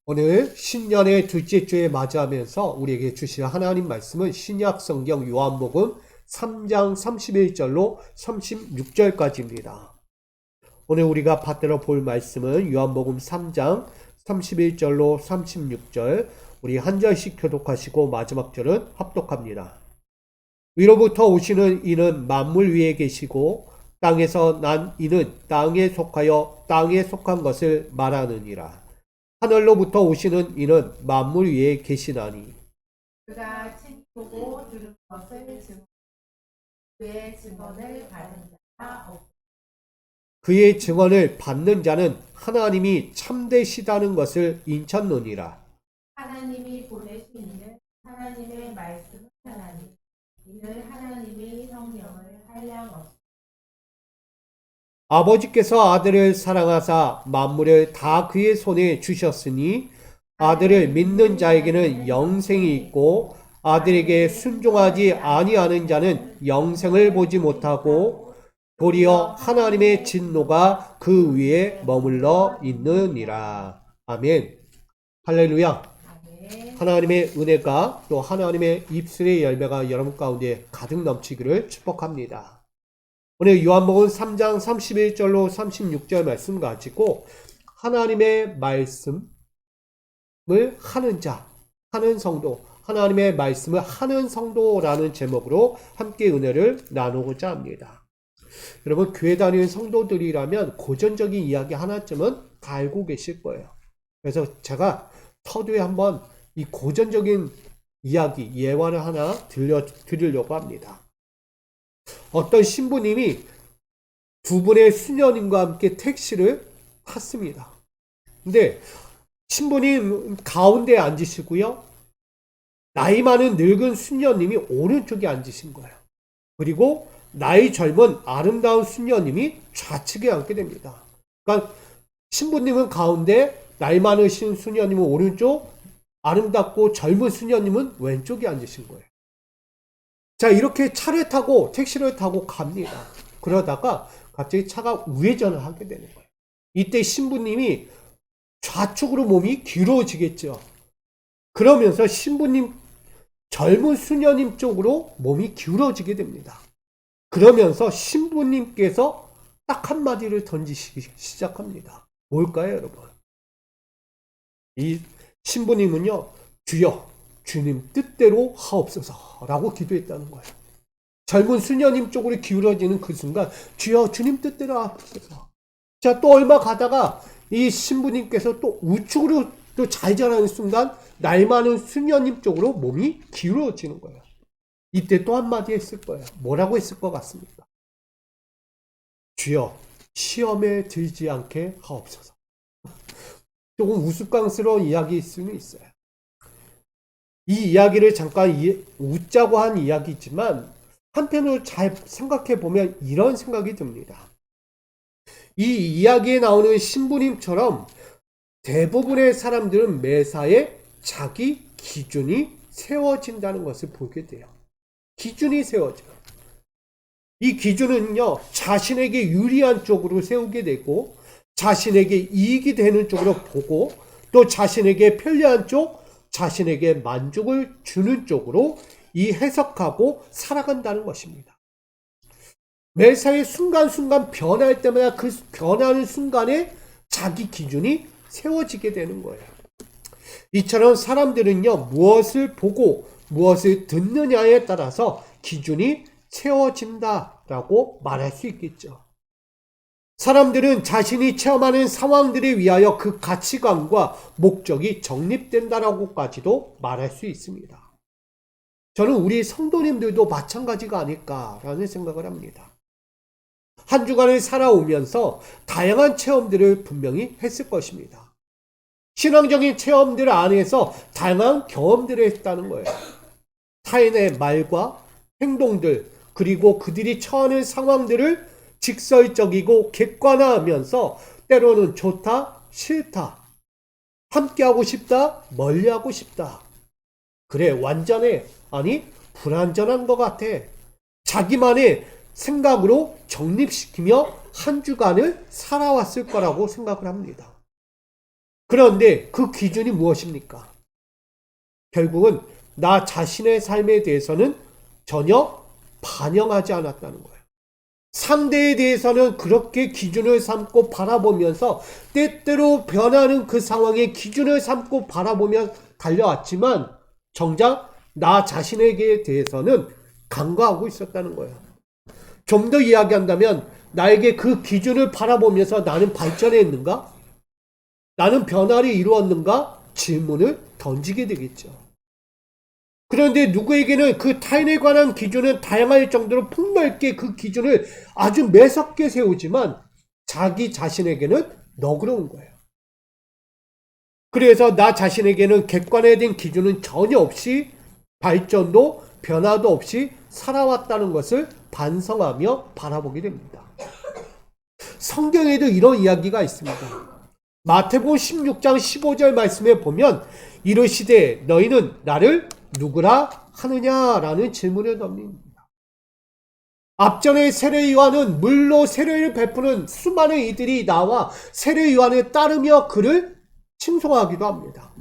오늘 신년의 둘째 주에 맞이하면서 우리에게 주실 하나님 말씀은 신약 성경 요한복음 3장 31절로 36절까지입니다. 오늘 우리가 받들어 볼 말씀은 요한복음 3장 31절로 36절, 우리 한 절씩 교독하시고 마지막 절은 합독합니다. 위로부터 오시는 이는 만물 위에 계시고 땅에서 난 이는 땅에 속하여 땅에 속한 것을 말하느니라. 하늘로부터 오시는 이는 만물 위에 계시나니 그가 친히 보고 들은 것을 그의 증언을 받은 자가 없고 그의 증언을 받는 자는 하나님이 참되시다는 것을 인쳤느니라. 하나님이 보내신 이는 하나님의 말씀을 하나님 이는 하나님이 성령을 한량없이 아버지께서 아들을 사랑하사 만물을 다 그의 손에 주셨으니 아들을 믿는 자에게는 영생이 있고 아들에게 순종하지 아니하는 자는 영생을 보지 못하고 도리어 하나님의 진노가 그 위에 머물러 있느니라. 아멘. 할렐루야. 아멘. 하나님의 은혜가 또 하나님의 입술의 열매가 여러분 가운데 가득 넘치기를 축복합니다. 오늘 요한복음 3장 31절로 36절 말씀 가지고 하나님의 말씀을 하는 자, 하는 성도, 하나님의 말씀을 하는 성도라는 제목으로 함께 은혜를 나누고자 합니다. 여러분, 교회 다니는 성도들이라면 고전적인 이야기 하나쯤은 다 알고 계실 거예요. 그래서 제가 서두에 한번 이 고전적인 이야기, 예화를 하나 들려드리려고 합니다. 어떤 신부님이 두 분의 수녀님과 함께 택시를 탔습니다. 근데 신부님 가운데 앉으시고요. 나이 많은 늙은 수녀님이 오른쪽에 앉으신 거예요. 그리고 나이 젊은 아름다운 수녀님이 좌측에 앉게 됩니다. 그러니까 신부님은 가운데, 나이 많으신 수녀님은 오른쪽, 아름답고 젊은 수녀님은 왼쪽에 앉으신 거예요. 자, 이렇게 차를 타고 택시를 타고 갑니다. 그러다가 갑자기 차가 우회전을 하게 되는 거예요. 이때 신부님이 좌측으로 몸이 기울어지겠죠. 그러면서 신부님, 젊은 수녀님 쪽으로 몸이 기울어지게 됩니다. 그러면서 신부님께서 딱 한마디를 던지시기 시작합니다. 뭘까요, 여러분? 이 신부님은요, 주여, 주님 뜻대로 하옵소서 라고 기도했다는 거예요. 젊은 수녀님 쪽으로 기울어지는 그 순간, 주여, 주님 뜻대로 하옵소서. 자, 또 얼마 가다가 이 신부님께서 또 우측으로 또 좌회전하는 순간, 나이 많은 수녀님 쪽으로 몸이 기울어지는 거예요. 이때 또 한마디 했을 거예요. 뭐라고 했을 것 같습니까? 주여, 시험에 들지 않게 하옵소서. 조금 우스꽝스러운 이야기일 수는 있어요. 이 이야기를 잠깐 웃자고 한 이야기지만 한편으로 잘 생각해 보면 이런 생각이 듭니다. 이 이야기에 나오는 신부님처럼 대부분의 사람들은 매사에 자기 기준이 세워진다는 것을 보게 돼요. 기준이 세워져요. 이 기준은요, 자신에게 유리한 쪽으로 세우게 되고 자신에게 이익이 되는 쪽으로 보고 또 자신에게 편리한 쪽, 자신에게 만족을 주는 쪽으로 이 해석하고 살아간다는 것입니다. 매사에 순간순간 변할 때마다 그 변하는 순간에 자기 기준이 세워지게 되는 거예요. 이처럼 사람들은요, 무엇을 보고 무엇을 듣느냐에 따라서 기준이 세워진다라고 말할 수 있겠죠. 사람들은 자신이 체험하는 상황들에 위하여 그 가치관과 목적이 정립된다라고까지도 말할 수 있습니다. 저는 우리 성도님들도 마찬가지가 아닐까라는 생각을 합니다. 한 주간을 살아오면서 다양한 체험들을 분명히 했을 것입니다. 신앙적인 체험들 안에서 다양한 경험들을 했다는 거예요. 타인의 말과 행동들, 그리고 그들이 처하는 상황들을 직설적이고 객관화하면서 때로는 좋다, 싫다, 함께하고 싶다, 멀리하고 싶다. 그래, 완전해, 아니 불완전한 것 같아. 자기만의 생각으로 정립시키며 한 주간을 살아왔을 거라고 생각을 합니다. 그런데 그 기준이 무엇입니까? 결국은 나 자신의 삶에 대해서는 전혀 반영하지 않았다는 거예요. 상대에 대해서는 그렇게 기준을 삼고 바라보면서 때때로 변하는 그 상황에 기준을 삼고 바라보며 달려왔지만 정작 나 자신에게 대해서는 간과하고 있었다는 거예요. 좀 더 이야기한다면 나에게 그 기준을 바라보면서 나는 발전했는가? 나는 변화를 이루었는가? 질문을 던지게 되겠죠. 그런데 누구에게는 그 타인에 관한 기준은 다양할 정도로 폭넓게 그 기준을 아주 매섭게 세우지만 자기 자신에게는 너그러운 거예요. 그래서 나 자신에게는 객관화된 기준은 전혀 없이 발전도 변화도 없이 살아왔다는 것을 반성하며 바라보게 됩니다. 성경에도 이런 이야기가 있습니다. 마태복음 16장 15절 말씀에 보면 이르시되 너희는 나를 누구라 하느냐라는 질문을 던집니다. 앞전에 세례 요한은 물로 세례를 베푸는 수많은 이들이 나와 세례 요한을 따르며 그를 칭송하기도 합니다.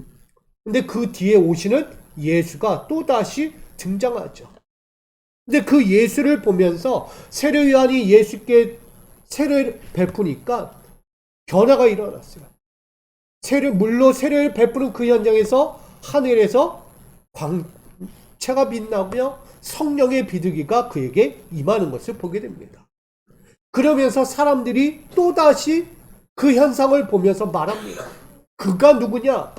근데 그 뒤에 오시는 예수가 또다시 등장하죠. 근데 그 예수를 보면서 세례 요한이 예수께 세례를 베푸니까 변화가 일어났어요. 물로 세례를 베푸는 그 현장에서 하늘에서 광채가 빛나며 성령의 비둘기가 그에게 임하는 것을 보게 됩니다. 그러면서 사람들이 또다시 그 현상을 보면서 말합니다. 그가 누구냐?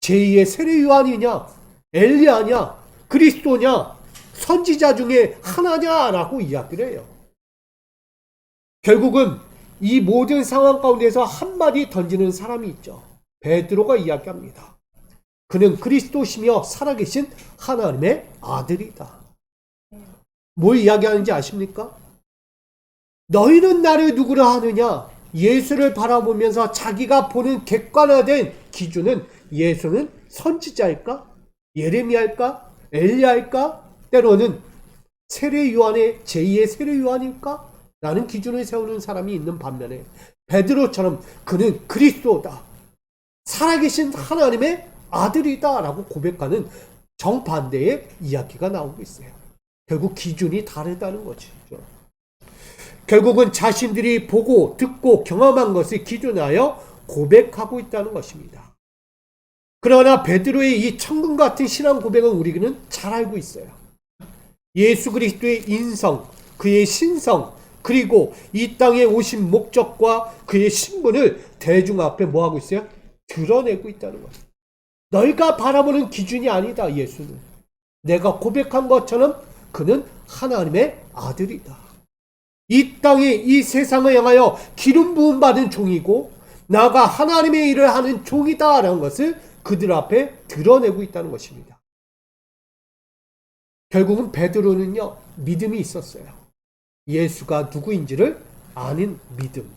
제2의 세례 요한이냐? 엘리야냐? 그리스도냐? 선지자 중에 하나냐라고 이야기를 해요. 결국은 이 모든 상황 가운데서 한마디 던지는 사람이 있죠. 베드로가 이야기합니다. 그는 그리스도시며 살아계신 하나님의 아들이다. 뭘 이야기하는지 아십니까? 너희는 나를 누구라 하느냐? 예수를 바라보면서 자기가 보는 객관화된 기준은 예수는 선지자일까? 예레미야일까? 엘리야일까? 때로는 세례 요한의 제2의 세례 요한일까? 라는 기준을 세우는 사람이 있는 반면에 베드로처럼 그는 그리스도다. 살아계신 하나님의 아들이다 라고 고백하는 정반대의 이야기가 나오고 있어요. 결국 기준이 다르다는 것이죠. 결국은 자신들이 보고 듣고 경험한 것을 기준하여 고백하고 있다는 것입니다. 그러나 베드로의 이 천금 같은 신앙 고백은 우리는 잘 알고 있어요. 예수 그리스도의 인성, 그의 신성, 그리고 이 땅에 오신 목적과 그의 신분을 대중 앞에 뭐하고 있어요? 드러내고 있다는 거예요. 너희가 바라보는 기준이 아니다, 예수는. 내가 고백한 것처럼 그는 하나님의 아들이다. 이 땅에 이 세상을 향하여 기름 부음 받은 종이고 나가 하나님의 일을 하는 종이다라는 것을 그들 앞에 드러내고 있다는 것입니다. 결국은 베드로는요, 믿음이 있었어요. 예수가 누구인지를 아는 믿음.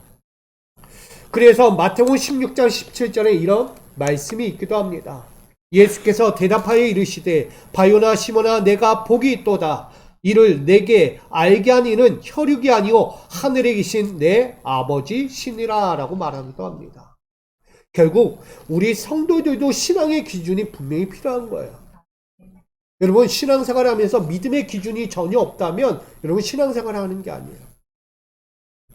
그래서 마태복음 16장 17절에 이런 말씀이 있기도 합니다. 예수께서 대답하여 이르시되 바요나 시몬아 내가 복이 있도다. 이를 내게 알게 한 이는 혈육이 아니요 하늘에 계신 내 아버지 신이라 라고 말하기도 합니다. 결국 우리 성도들도 신앙의 기준이 분명히 필요한 거예요. 여러분 신앙생활을 하면서 믿음의 기준이 전혀 없다면 여러분 신앙생활을 하는 게 아니에요.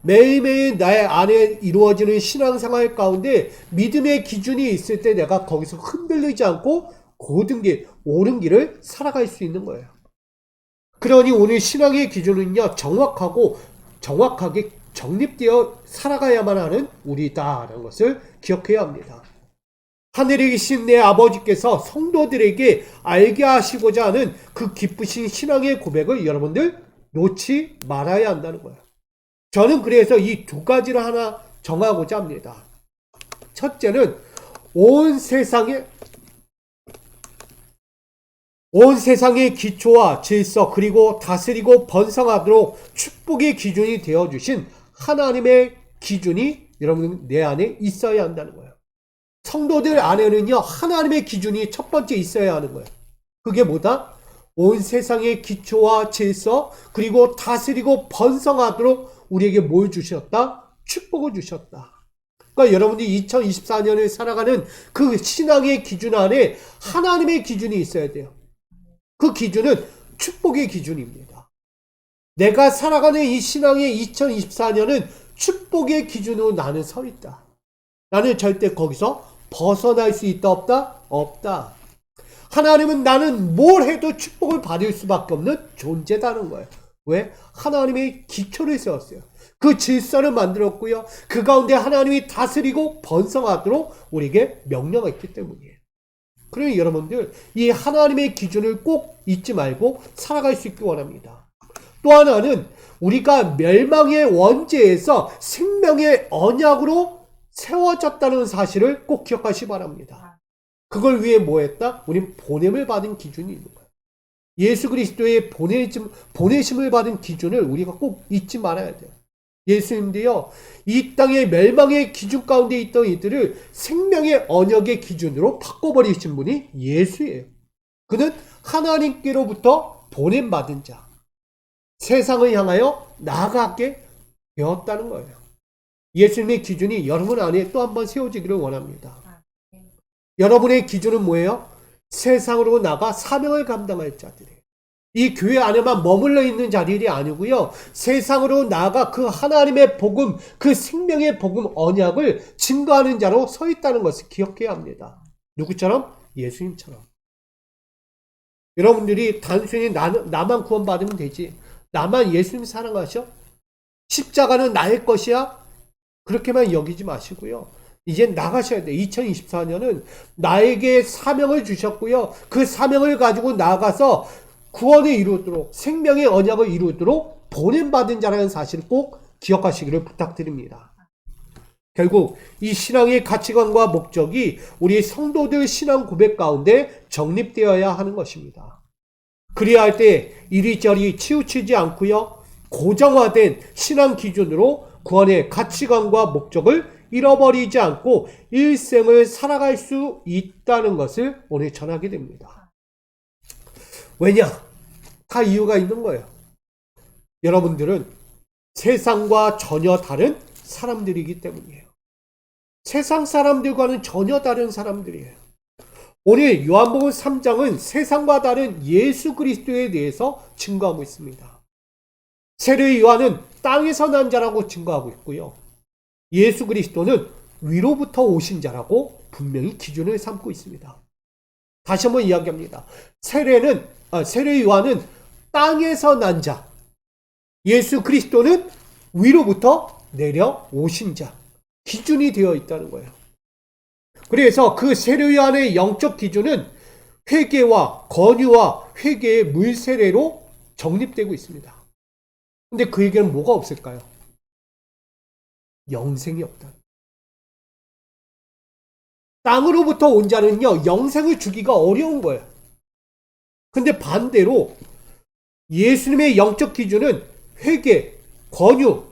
매일매일 나의 안에 이루어지는 신앙생활 가운데 믿음의 기준이 있을 때 내가 거기서 흔들리지 않고 고든 길, 옳은 길을 살아갈 수 있는 거예요. 그러니 오늘 신앙의 기준은요, 정확하게 정립되어 살아가야만 하는 우리다라는 것을 기억해야 합니다. 하늘에 계신 내 아버지께서 성도들에게 알게 하시고자 하는 그 기쁘신 신앙의 고백을 여러분들 놓지 말아야 한다는 거예요. 저는 그래서 이 두 가지를 하나 정하고자 합니다. 첫째는 온 세상의 기초와 질서 그리고 다스리고 번성하도록 축복의 기준이 되어주신 하나님의 기준이 여러분 내 안에 있어야 한다는 거예요. 성도들 안에는요 하나님의 기준이 첫 번째 있어야 하는 거예요. 그게 뭐다? 온 세상의 기초와 질서 그리고 다스리고 번성하도록 우리에게 뭘 주셨다? 축복을 주셨다. 그러니까 여러분들이 2024년을 살아가는 그 신앙의 기준 안에 하나님의 기준이 있어야 돼요. 그 기준은 축복의 기준입니다. 내가 살아가는 이 신앙의 2024년은 축복의 기준으로 나는 서 있다. 나는 절대 거기서 벗어날 수 있다 없다? 없다. 하나님은 나는 뭘 해도 축복을 받을 수밖에 없는 존재다는 거예요. 왜? 하나님의 기초를 세웠어요. 그 질서를 만들었고요. 그 가운데 하나님이 다스리고 번성하도록 우리에게 명령했기 때문이에요. 그러니 여러분들 이 하나님의 기준을 꼭 잊지 말고 살아갈 수 있기 원합니다. 또 하나는 우리가 멸망의 원죄에서 생명의 언약으로 세워졌다는 사실을 꼭 기억하시기 바랍니다. 그걸 위해 뭐 했다? 우린 보냄을 받은 기준이 있는 거예요. 예수 그리스도의 보내심을 받은 기준을 우리가 꼭 잊지 말아야 돼요. 예수님도요, 이 땅의 멸망의 기준 가운데 있던 이들을 생명의 언약의 기준으로 바꿔버리신 분이 예수예요. 그는 하나님께로부터 보냄받은 자, 세상을 향하여 나아가게 되었다는 거예요. 예수님의 기준이 여러분 안에 또 한 번 세워지기를 원합니다. 여러분의 기준은 뭐예요? 세상으로 나가 사명을 감당할 자들이에요. 이 교회 안에만 머물러 있는 자들이 아니고요. 세상으로 나아가 그 하나님의 복음, 그 생명의 복음 언약을 증거하는 자로 서 있다는 것을 기억해야 합니다. 누구처럼? 예수님처럼. 여러분들이 단순히 나만 구원받으면 되지. 나만 예수님 사랑하셔? 십자가는 나의 것이야? 그렇게만 여기지 마시고요. 이제 나가셔야 돼요. 2024년은 나에게 사명을 주셨고요. 그 사명을 가지고 나아가서 구원을 이루도록, 생명의 언약을 이루도록 보냄받은 자라는 사실을 꼭 기억하시기를 부탁드립니다. 결국 이 신앙의 가치관과 목적이 우리 성도들 신앙 고백 가운데 정립되어야 하는 것입니다. 그래야 할 때 이리저리 치우치지 않고요. 고정화된 신앙 기준으로 구원의 가치관과 목적을 잃어버리지 않고 일생을 살아갈 수 있다는 것을 오늘 전하게 됩니다. 왜냐? 다 이유가 있는 거예요. 여러분들은 세상과 전혀 다른 사람들이기 때문이에요. 세상 사람들과는 전혀 다른 사람들이에요. 오늘 요한복음 3장은 세상과 다른 예수 그리스도에 대해서 증거하고 있습니다. 세례 요한은 땅에서 난 자라고 증거하고 있고요. 예수 그리스도는 위로부터 오신 자라고 분명히 기준을 삼고 있습니다. 다시 한번 이야기합니다. 세례 요한은 땅에서 난 자, 예수 그리스도는 위로부터 내려오신 자, 기준이 되어 있다는 거예요. 그래서 그 세례 요한의 영적 기준은 회개와 권유와 회개의 물세례로 정립되고 있습니다. 근데 그에게는 뭐가 없을까요? 영생이 없다. 땅으로부터 온 자는요, 영생을 주기가 어려운 거예요. 근데 반대로 예수님의 영적 기준은 회개, 권유,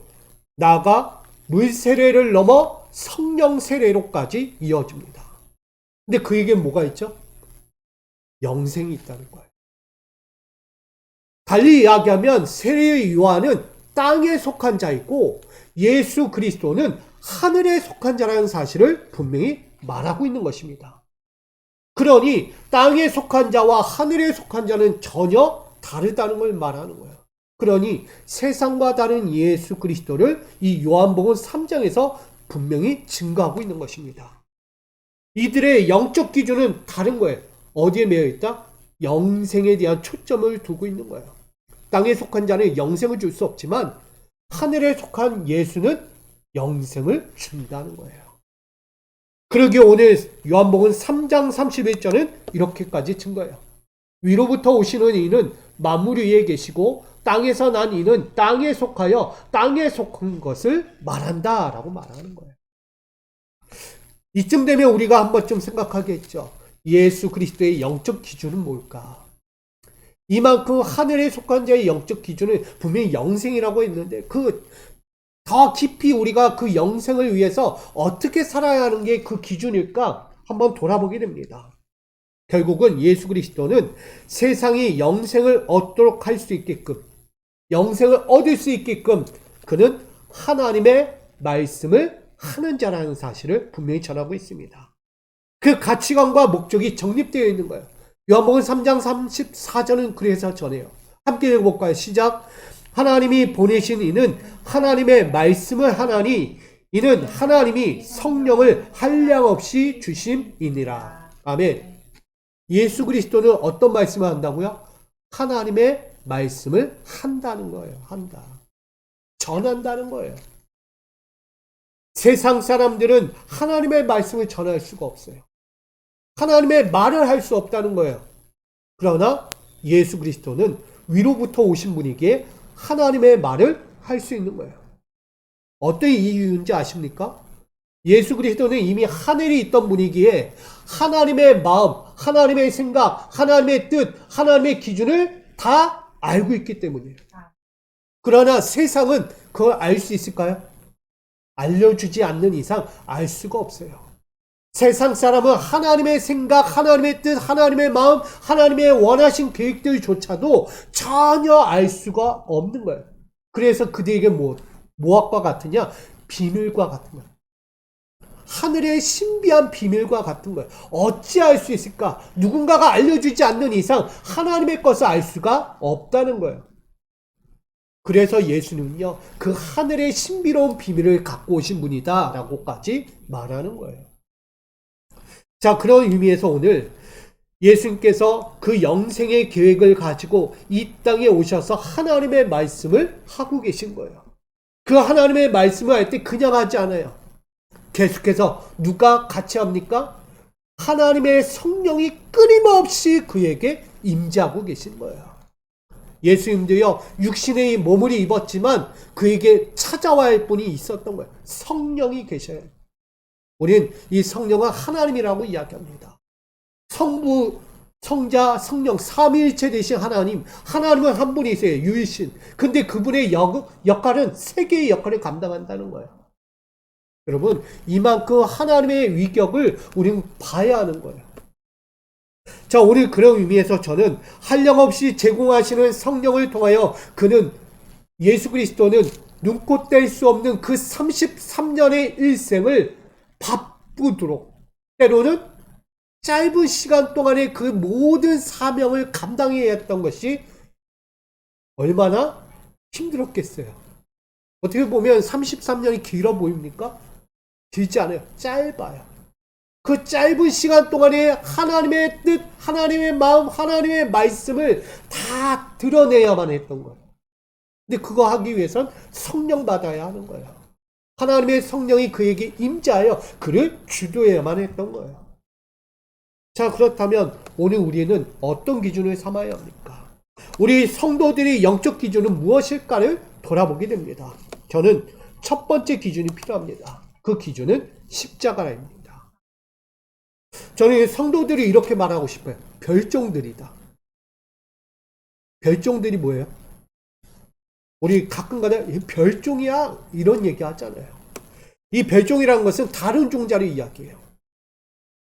나아가 물세례를 넘어 성령 세례로까지 이어집니다. 근데 그에게 뭐가 있죠? 영생이 있다는 거예요. 달리 이야기하면 세례 요한은 땅에 속한 자이고 예수 그리스도는 하늘에 속한 자라는 사실을 분명히 말하고 있는 것입니다. 그러니 땅에 속한 자와 하늘에 속한 자는 전혀 다르다는 걸 말하는 거예요. 그러니 세상과 다른 예수 그리스도를 이 요한복음 3장에서 분명히 증거하고 있는 것입니다. 이들의 영적 기준은 다른 거예요. 어디에 매여 있다? 영생에 대한 초점을 두고 있는 거예요. 땅에 속한 자는 영생을 줄 수 없지만 하늘에 속한 예수는 영생을 준다는 거예요. 그러기에 오늘 요한복음 3장 31절은 이렇게까지 증거해요. 위로부터 오시는 이는 만물 위에 계시고 땅에서 난 이는 땅에 속하여 땅에 속한 것을 말한다 라고 말하는 거예요. 이쯤 되면 우리가 한 번쯤 생각하겠죠. 예수 그리스도의 영적 기준은 뭘까? 이만큼 하늘에 속한 자의 영적 기준은 분명히 영생이라고 했는데 더 깊이 우리가 그 영생을 위해서 어떻게 살아야 하는 게 그 기준일까? 한번 돌아보게 됩니다. 결국은 예수 그리스도는 세상이 영생을 얻도록 할 수 있게끔, 영생을 얻을 수 있게끔 그는 하나님의 말씀을 하는 자라는 사실을 분명히 전하고 있습니다. 그 가치관과 목적이 정립되어 있는 거예요. 요한복음 3장 34절은 그래서 전해요. 함께 읽어볼까요? 시작. 하나님이 보내신 이는 하나님의 말씀을 하나니 이는 하나님이 성령을 한량없이 주심이니라. 아멘. 예수 그리스도는 어떤 말씀을 한다고요? 하나님의 말씀을 한다는 거예요. 한다. 전한다는 거예요. 세상 사람들은 하나님의 말씀을 전할 수가 없어요. 하나님의 말을 할 수 없다는 거예요. 그러나 예수 그리스도는 위로부터 오신 분이기에 하나님의 말을 할 수 있는 거예요. 어떤 이유인지 아십니까? 예수 그리스도는 이미 하늘에 있던 분이기에 하나님의 마음, 하나님의 생각, 하나님의 뜻, 하나님의 기준을 다 알고 있기 때문이에요. 그러나 세상은 그걸 알 수 있을까요? 알려주지 않는 이상 알 수가 없어요. 세상 사람은 하나님의 생각, 하나님의 뜻, 하나님의 마음, 하나님의 원하신 계획들조차도 전혀 알 수가 없는 거예요. 그래서 그들에게 무엇과 같으냐? 비밀과 같은 거예요. 하늘의 신비한 비밀과 같은 거예요. 어찌 알 수 있을까? 누군가가 알려주지 않는 이상 하나님의 것을 알 수가 없다는 거예요. 그래서 예수는요, 그 하늘의 신비로운 비밀을 갖고 오신 분이다 라고까지 말하는 거예요. 자, 그런 의미에서 오늘 예수님께서 그 영생의 계획을 가지고 이 땅에 오셔서 하나님의 말씀을 하고 계신 거예요. 그 하나님의 말씀을 할 때 그냥 하지 않아요. 계속해서 누가 같이 합니까? 하나님의 성령이 끊임없이 그에게 임재하고 계신 거예요. 예수님도요, 육신의 몸을 입었지만 그에게 찾아와야 할 분이 있었던 거예요. 성령이 계셔요. 우린 이 성령은 하나님이라고 이야기합니다. 성부, 성자, 성령, 삼위일체 되신 하나님, 하나님은 한 분이세요. 유일신. 근데 그분의 역할은 세 개의 역할을 감당한다는 거예요. 여러분, 이만큼 하나님의 위격을 우리는 봐야 하는 거예요. 자, 오늘 그런 의미에서 저는 한량없이 제공하시는 성령을 통하여 그는, 예수 그리스도는 눈코 뗄 수 없는 그 33년의 일생을 바쁘도록, 때로는 짧은 시간 동안에 그 모든 사명을 감당해야 했던 것이 얼마나 힘들었겠어요. 어떻게 보면 33년이 길어 보입니까? 길지 않아요. 짧아요. 그 짧은 시간 동안에 하나님의 뜻, 하나님의 마음, 하나님의 말씀을 다 드러내야만 했던 거예요. 근데 그거 하기 위해선 성령 받아야 하는 거예요. 하나님의 성령이 그에게 임재하여 그를 주도해야만 했던 거예요. 자, 그렇다면 오늘 우리는 어떤 기준을 삼아야 합니까? 우리 성도들의 영적 기준은 무엇일까를 돌아보게 됩니다. 저는 첫 번째 기준이 필요합니다. 그 기준은 십자가입니다. 저는 성도들이 이렇게 말하고 싶어요. 별종들이다. 별종들이 뭐예요? 우리 가끔가다 별종이야 이런 얘기 하잖아요. 이 별종이라는 것은 다른 종자를 이야기해요.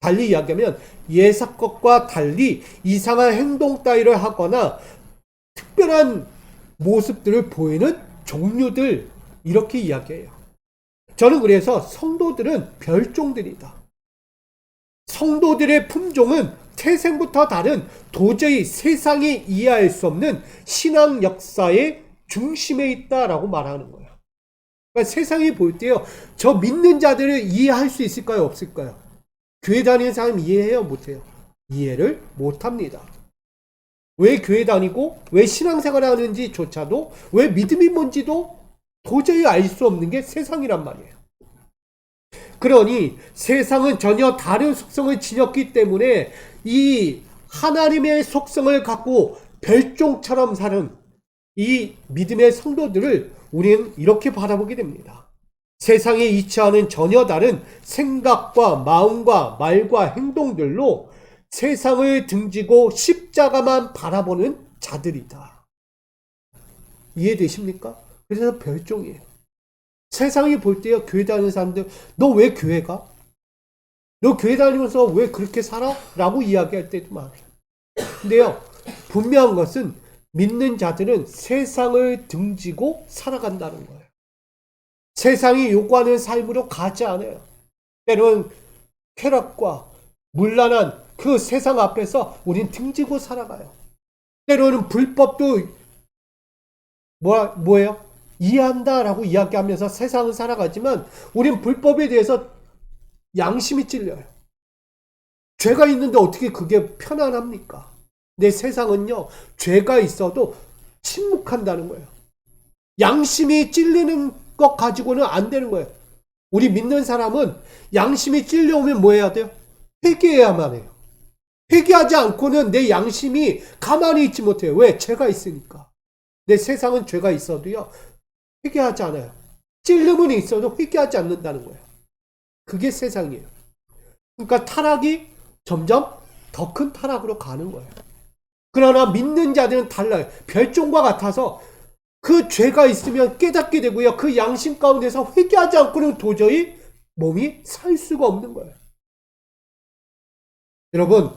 달리 이야기하면 예사 것과 달리 이상한 행동 따위를 하거나 특별한 모습들을 보이는 종류들, 이렇게 이야기해요. 저는 그래서 성도들은 별종들이다. 성도들의 품종은 태생부터 다른, 도저히 세상이 이해할 수 없는 신앙 역사의 중심에 있다라고 말하는 거예요. 그러니까 세상이 볼 때요, 저 믿는 자들을 이해할 수 있을까요? 없을까요? 교회 다니는 사람 이해해요? 못해요? 이해를 못합니다. 왜 교회 다니고 왜 신앙생활을 하는지조차도, 왜 믿음이 뭔지도 도저히 알 수 없는 게 세상이란 말이에요. 그러니 세상은 전혀 다른 속성을 지녔기 때문에 이 하나님의 속성을 갖고 별종처럼 사는 이 믿음의 성도들을 우리는 이렇게 바라보게 됩니다. 세상에 이치하는 전혀 다른 생각과 마음과 말과 행동들로 세상을 등지고 십자가만 바라보는 자들이다. 이해되십니까? 그래서 별종이에요. 세상이 볼 때요, 교회 다니는 사람들, 너 왜 교회 가? 너 교회 다니면서 왜 그렇게 살아? 라고 이야기할 때도 많아요. 근데요, 분명한 것은 믿는 자들은 세상을 등지고 살아간다는 거예요. 세상이 요구하는 삶으로 가지 않아요. 때로는 쾌락과 문란한 그 세상 앞에서 우린 등지고 살아가요. 때로는 불법도 뭐예요? 이해한다라고 이야기하면서 세상을 살아가지만 우린 불법에 대해서 양심이 찔려요. 죄가 있는데 어떻게 그게 편안합니까? 내 세상은요, 죄가 있어도 침묵한다는 거예요. 양심이 찔리는 것 가지고는 안 되는 거예요. 우리 믿는 사람은 양심이 찔려오면 뭐 해야 돼요? 회개해야만 해요. 회개하지 않고는 내 양심이 가만히 있지 못해요. 왜? 죄가 있으니까. 내 세상은 죄가 있어도요, 회개하지 않아요. 찔림은 있어도 회개하지 않는다는 거예요. 그게 세상이에요. 그러니까 타락이 점점 더 큰 타락으로 가는 거예요. 그러나 믿는 자들은 달라요. 별종과 같아서 그 죄가 있으면 깨닫게 되고요. 그 양심 가운데서 회개하지 않고는 도저히 몸이 살 수가 없는 거예요. 여러분,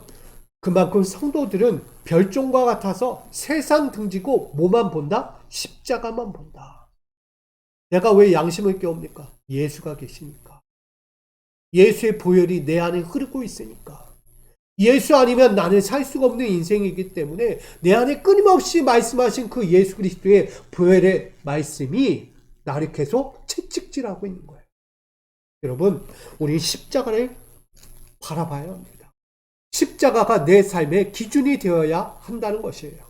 그만큼 성도들은 별종과 같아서 세상 등지고 뭐만 본다? 십자가만 본다. 내가 왜 양심을 깨웁니까? 예수가 계시니까. 예수의 보혈이 내 안에 흐르고 있으니까. 예수 아니면 나는 살 수가 없는 인생이기 때문에 내 안에 끊임없이 말씀하신 그 예수 그리스도의 보혈의 말씀이 나를 계속 채찍질하고 있는 거예요. 여러분, 우리 십자가를 바라봐야 합니다. 십자가가 내 삶의 기준이 되어야 한다는 것이에요.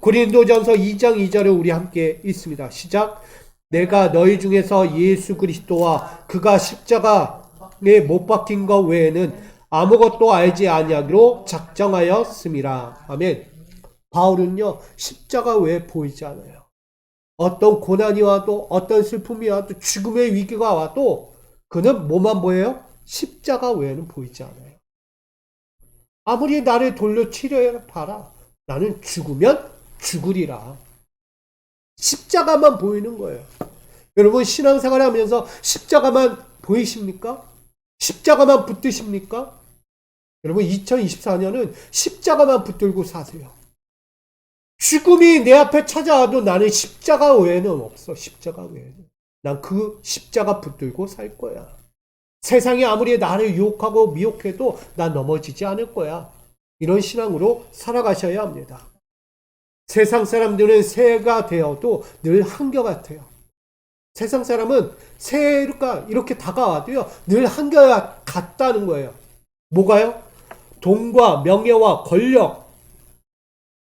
고린도전서 2장 2절을 우리 함께 읽습니다. 시작. 내가 너희 중에서 예수 그리스도와 그가 십자가에 못 박힌 것 외에는 아무것도 알지 아니하기로 작정하였음이라. 아멘. 바울은요, 십자가 외에 보이지 않아요. 어떤 고난이 와도, 어떤 슬픔이 와도, 죽음의 위기가 와도 그는 뭐만 보여요? 십자가 외에는 보이지 않아요. 아무리 나를 돌려 치려 봐라. 나는 죽으면 죽으리라. 십자가만 보이는 거예요. 여러분, 신앙생활 하면서 십자가만 보이십니까? 십자가만 붙드십니까? 여러분, 2024년은 십자가만 붙들고 사세요. 죽음이 내 앞에 찾아와도 나는 십자가 외에는 없어. 십자가 외에는. 난 그 십자가 붙들고 살 거야. 세상이 아무리 나를 유혹하고 미혹해도 난 넘어지지 않을 거야. 이런 신앙으로 살아가셔야 합니다. 세상 사람들은 새해가 되어도 늘 한결같아요. 세상 사람은 새해가 이렇게 다가와도요, 늘 한결같다는 거예요. 뭐가요? 돈과 명예와 권력,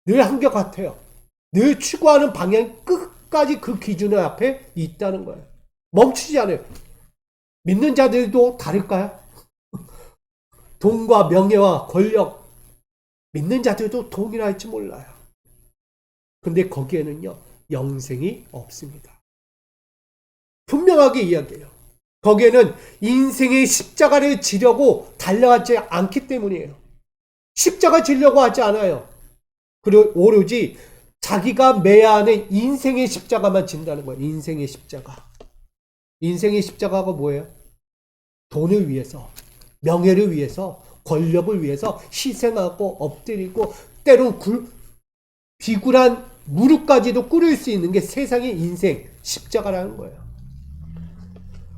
늘 한결같아요. 늘 추구하는 방향이 끝까지 그 기준 앞에 있다는 거예요. 멈추지 않아요. 믿는 자들도 다를까요? 돈과 명예와 권력, 믿는 자들도 동일할지 몰라요. 근데 거기에는요, 영생이 없습니다. 분명하게 이야기해요. 거기에는 인생의 십자가를 지려고 달려가지 않기 때문이에요. 십자가 지려고 하지 않아요. 그리고 오로지 자기가 매야 하는 인생의 십자가만 진다는 거예요. 인생의 십자가. 인생의 십자가가 뭐예요? 돈을 위해서, 명예를 위해서, 권력을 위해서 희생하고 엎드리고 때론 비굴한 무릎까지도 꿇을 수 있는 게 세상의 인생 십자가라는 거예요.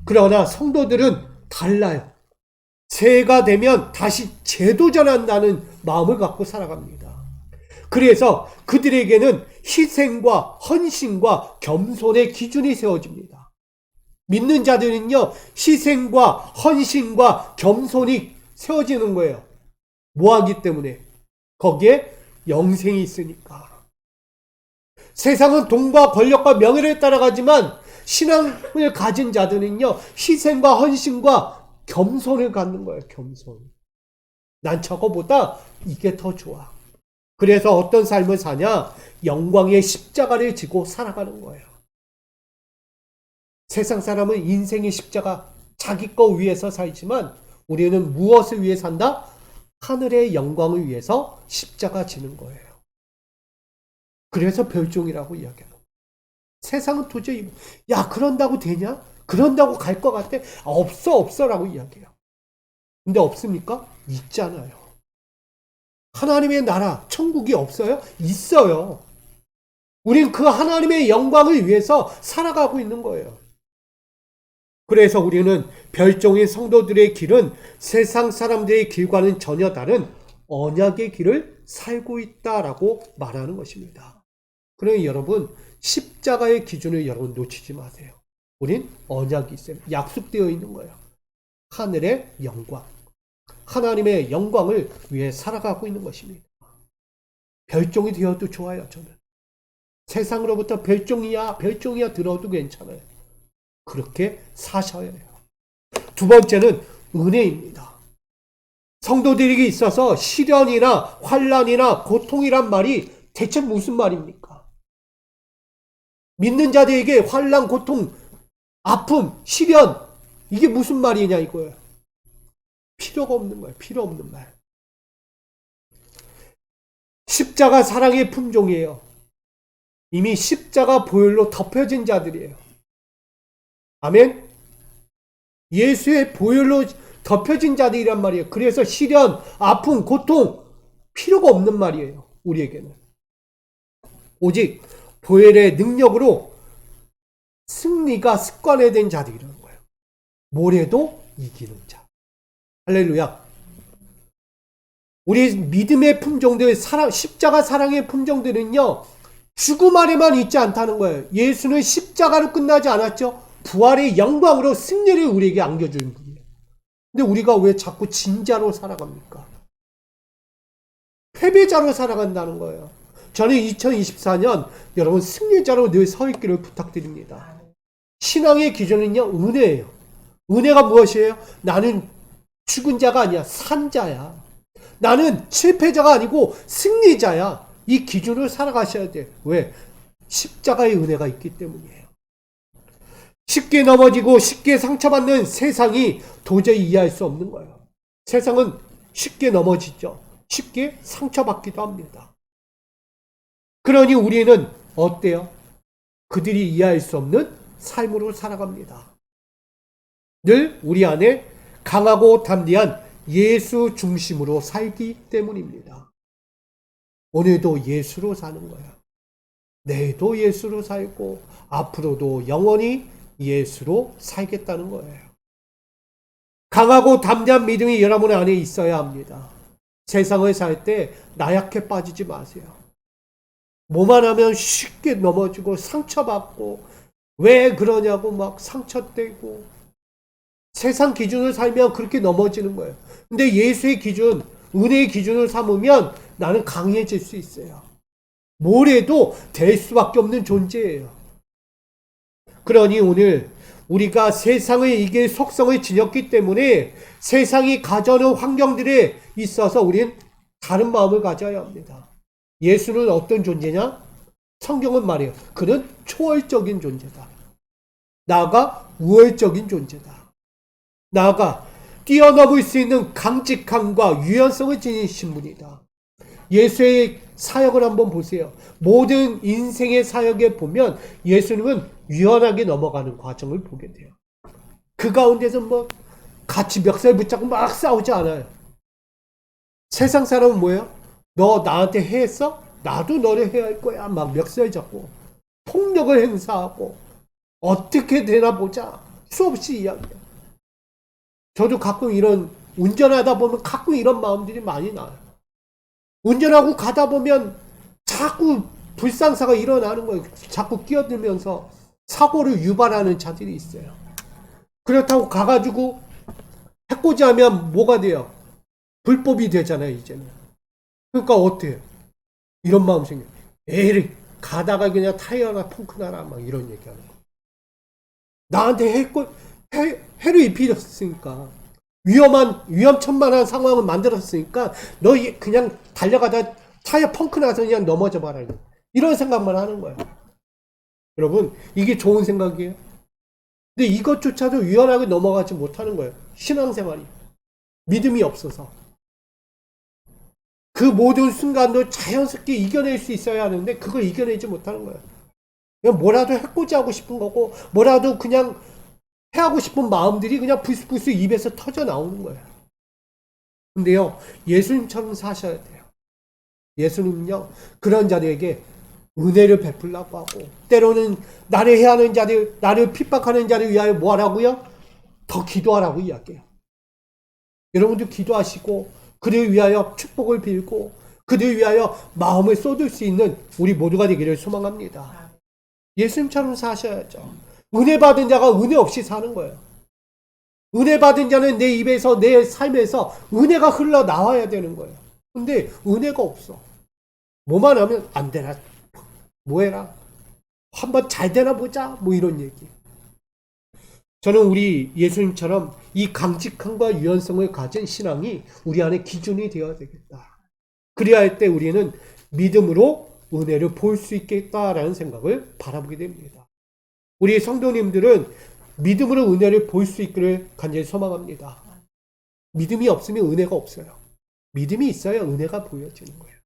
그러나 성도들은 달라요. 새해가 되면 다시 재도전한다는 마음을 갖고 살아갑니다. 그래서 그들에게는 희생과 헌신과 겸손의 기준이 세워집니다. 믿는 자들은요, 희생과 헌신과 겸손이 세워지는 거예요. 뭐 하기 때문에? 거기에 영생이 있으니까. 세상은 돈과 권력과 명예를 따라가지만 신앙을 가진 자들은요, 희생과 헌신과 겸손을 갖는 거예요. 겸손. 난 저거보다 이게 더 좋아. 그래서 어떤 삶을 사냐? 영광의 십자가를 지고 살아가는 거예요. 세상 사람은 인생의 십자가, 자기 거 위해서 살지만 우리는 무엇을 위해 산다? 하늘의 영광을 위해서 십자가 지는 거예요. 그래서 별종이라고 이야기해요. 세상은 도저히 야 그런다고 되냐? 그런다고 갈 것 같아? 없어라고 이야기해요. 근데 없습니까? 있잖아요. 하나님의 나라, 천국이 없어요? 있어요. 우린 그 하나님의 영광을 위해서 살아가고 있는 거예요. 그래서 우리는 별종의 성도들의 길은 세상 사람들의 길과는 전혀 다른 언약의 길을 살고 있다라고 말하는 것입니다. 그러니 여러분, 십자가의 기준을 여러분 놓치지 마세요. 우린 언약이 있어요. 약속되어 있는 거예요. 하늘의 영광, 하나님의 영광을 위해 살아가고 있는 것입니다. 별종이 되어도 좋아요. 저는 세상으로부터 별종이야 들어도 괜찮아요. 그렇게 사셔야 해요. 두 번째는 은혜입니다. 성도들에게 있어서 시련이나 환난이나 고통이란 말이 대체 무슨 말입니까? 믿는 자들에게 환난, 고통, 아픔, 시련, 이게 무슨 말이냐 이거예요. 필요가 없는 거예요. 필요 없는 말. 십자가 사랑의 품종이에요. 이미 십자가 보혈로 덮여진 자들이에요. 아멘? 예수의 보혈로 덮여진 자들이란 말이에요. 그래서 시련, 아픔, 고통 필요가 없는 말이에요. 우리에게는. 오직 보혈의 능력으로 승리가 습관화된 자들이라는 거예요. 뭐래도 이기는 자. 할렐루야. 우리 믿음의 품종들, 십자가 사랑의 품종들은요, 죽음 아래만 있지 않다는 거예요. 예수는 십자가로 끝나지 않았죠. 부활의 영광으로 승리를 우리에게 안겨준 분이에요. 근데 우리가 왜 자꾸 진자로 살아갑니까? 패배자로 살아간다는 거예요. 저는 2024년 여러분 승리자로 늘 서 있기를 부탁드립니다. 신앙의 기준은요, 은혜예요. 은혜가 무엇이에요? 나는 죽은 자가 아니야. 산 자야. 나는 실패자가 아니고 승리자야. 이 기준을 살아가셔야 돼. 왜? 십자가의 은혜가 있기 때문이에요. 쉽게 넘어지고 쉽게 상처받는 세상이 도저히 이해할 수 없는 거예요. 세상은 쉽게 넘어지죠. 쉽게 상처받기도 합니다. 그러니 우리는 어때요? 그들이 이해할 수 없는 삶으로 살아갑니다. 늘 우리 안에 강하고 담대한 예수 중심으로 살기 때문입니다. 오늘도 예수로 사는 거야. 내일도 예수로 살고 앞으로도 영원히 예수로 살겠다는 거예요. 강하고 담대한 믿음이 여러분 안에 있어야 합니다. 세상을 살 때 나약해 빠지지 마세요. 뭐만 하면 쉽게 넘어지고 상처받고 왜 그러냐고 막 상처되고 세상 기준을 살면 그렇게 넘어지는 거예요. 근데 예수의 기준, 은혜의 기준을 삼으면 나는 강해질 수 있어요. 뭘 해도 될 수밖에 없는 존재예요. 그러니 오늘 우리가 세상을 이길 속성을 지녔기 때문에 세상이 가져오는 환경들에 있어서 우리는 다른 마음을 가져야 합니다. 예수는 어떤 존재냐? 성경은 말해요. 그는 초월적인 존재다. 나아가 우월적인 존재다. 나아가 뛰어넘을 수 있는 강직함과 유연성을 지니신 분이다. 예수의 사역을 한번 보세요. 모든 인생의 사역에 보면 예수님은 유연하게 넘어가는 과정을 보게 돼요. 그 가운데서 뭐 같이 멱살 붙잡고 막 싸우지 않아요. 세상 사람은 뭐예요? 너 나한테 해했어? 나도 너를 해야 할 거야. 막 멱살 잡고 폭력을 행사하고 어떻게 되나 보자. 수없이 이야기해요. 저도 가끔 운전하다 보면 가끔 이런 마음들이 많이 나요. 운전하고 가다 보면 자꾸 불상사가 일어나는 거예요. 자꾸 끼어들면서 사고를 유발하는 자들이 있어요. 그렇다고 가가지고 해코지하면 뭐가 돼요? 불법이 되잖아요, 이제는. 그러니까 어때요? 이런 마음 생겨요. 에이, 가다가 그냥 타이어나 펑크나라 막 이런 얘기하는 거. 나한테 해를 입히셨으니까 위험천만한 상황을 만들었으니까 너 그냥 달려가다 타이어 펑크 나서 그냥 넘어져 봐라. 이런 생각만 하는 거예요. 여러분, 이게 좋은 생각이에요? 근데 이것조차도 유연하게 넘어가지 못하는 거예요. 신앙생활이. 믿음이 없어서. 그 모든 순간도 자연스럽게 이겨낼 수 있어야 하는데 그걸 이겨내지 못하는 거예요. 그냥 뭐라도 해코지하고 싶은 거고 뭐라도 그냥 해하고 싶은 마음들이 그냥 불쑥불쑥 입에서 터져 나오는 거예요. 근데요, 예수님처럼 사셔야 돼요. 예수님은요, 그런 자들에게 은혜를 베풀라고 하고, 때로는 나를 해하는 자들, 나를 핍박하는 자를 위하여 뭐 하라고요? 더 기도하라고 이야기해요. 여러분도 기도하시고 그를 위하여 축복을 빌고 그를 위하여 마음을 쏟을 수 있는 우리 모두가 되기를 소망합니다. 예수님처럼 사셔야죠. 은혜 받은 자가 은혜 없이 사는 거예요. 은혜 받은 자는 내 입에서 내 삶에서 은혜가 흘러나와야 되는 거예요. 근데 은혜가 없어. 뭐만 하면 안 되나 뭐해라 한번 잘 되나 보자 뭐 이런 얘기. 저는 우리 예수님처럼 이 강직함과 유연성을 가진 신앙이 우리 안에 기준이 되어야 되겠다. 그래야 할 때 우리는 믿음으로 은혜를 볼 수 있겠다라는 생각을 바라보게 됩니다. 우리 성도님들은 믿음으로 은혜를 볼 수 있기를 간절히 소망합니다. 믿음이 없으면 은혜가 없어요. 믿음이 있어야 은혜가 보여지는 거예요.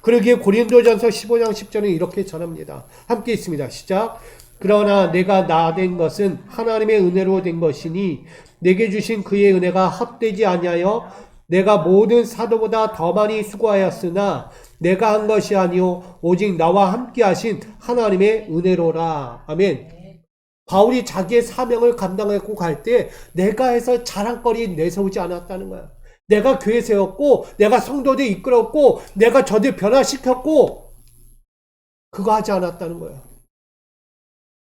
그러기에 고린도전서 15장 10절에 이렇게 전합니다. 함께 있습니다. 시작. 그러나 내가 나 된 것은 하나님의 은혜로 된 것이니 내게 주신 그의 은혜가 헛되지 아니하여 내가 모든 사도보다 더 많이 수고하였으나 내가 한 것이 아니요 오직 나와 함께 하신 하나님의 은혜로라. 아멘. 바울이 자기의 사명을 감당하고 갈 때 내가 해서 자랑거리 내세우지 않았다는 거야. 내가 교회 세웠고 내가 성도들 이끌었고 내가 저들 변화시켰고 그거 하지 않았다는 거야.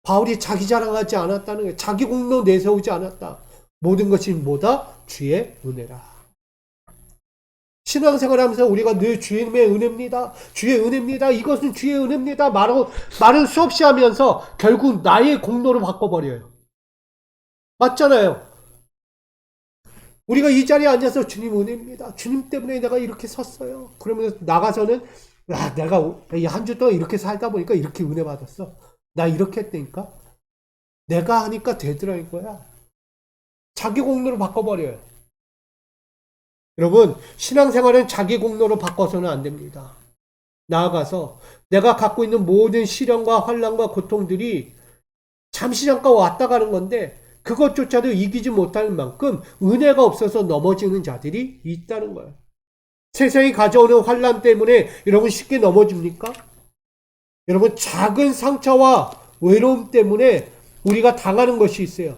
바울이 자기 자랑하지 않았다는 거야. 자기 공로 내세우지 않았다. 모든 것이 뭐다? 주의 은혜라. 신앙생활하면서 우리가 늘 주님의 은혜입니다. 주의 은혜입니다. 이것은 주의 은혜입니다. 말은 수없이 하면서 결국 나의 공로로 바꿔버려요. 맞잖아요. 우리가 이 자리에 앉아서 주님 은혜입니다. 주님 때문에 내가 이렇게 섰어요. 그러면서 나가서는 내가 한 주 동안 이렇게 살다 보니까 이렇게 은혜 받았어. 나 이렇게 했다니까. 내가 하니까 되더라는 거야. 자기 공로로 바꿔버려요. 여러분, 신앙생활은 자기 공로로 바꿔서는 안 됩니다. 나아가서 내가 갖고 있는 모든 시련과 환난과 고통들이 잠시 잠깐 왔다 가는 건데 그것조차도 이기지 못할 만큼 은혜가 없어서 넘어지는 자들이 있다는 거예요. 세상이 가져오는 환난 때문에 여러분 쉽게 넘어집니까? 여러분 작은 상처와 외로움 때문에 우리가 당하는 것이 있어요.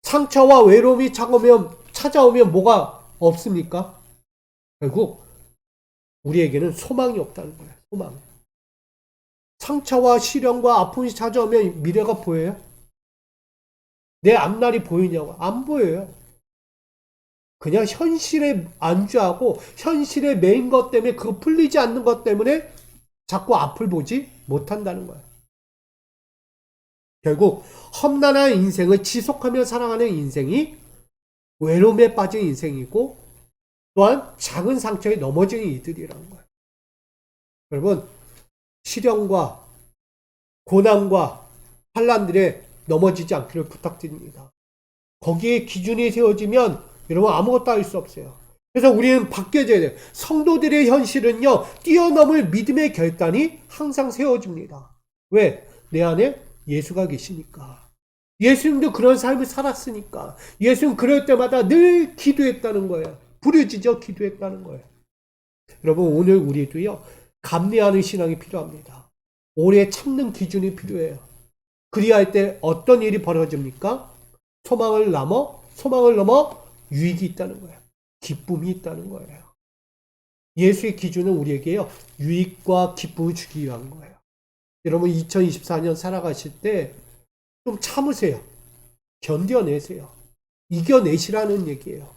상처와 외로움이 찾아오면 뭐가 없습니까? 결국 우리에게는 소망이 없다는 거예요. 소망. 상처와 시련과 아픔이 찾아오면 미래가 보여요? 내 앞날이 보이냐고? 안 보여요. 그냥 현실에 안주하고 현실에 매인 것 때문에 그거 풀리지 않는 것 때문에 자꾸 앞을 보지 못한다는 거예요. 결국 험난한 인생을 지속하며 살아가는 인생이 외로움에 빠진 인생이고 또한 작은 상처에 넘어지는 이들이라는 거예요. 여러분 시련과 고난과 환난들에 넘어지지 않기를 부탁드립니다. 거기에 기준이 세워지면 여러분 아무것도 할 수 없어요. 그래서 우리는 바뀌어져야 돼요. 성도들의 현실은요, 뛰어넘을 믿음의 결단이 항상 세워집니다. 왜? 내 안에 예수가 계시니까. 예수님도 그런 삶을 살았으니까. 예수님 그럴 때마다 늘 기도했다는 거예요. 부르짖어 기도했다는 거예요. 여러분 오늘 우리도요, 감내하는 신앙이 필요합니다. 오래 참는 기준이 필요해요. 그리야 할 때 어떤 일이 벌어집니까? 소망을 넘어 유익이 있다는 거예요. 기쁨이 있다는 거예요. 예수의 기준은 우리에게요, 유익과 기쁨을 주기 위한 거예요. 여러분 2024년 살아가실 때 좀 참으세요. 견뎌내세요. 이겨내시라는 얘기예요.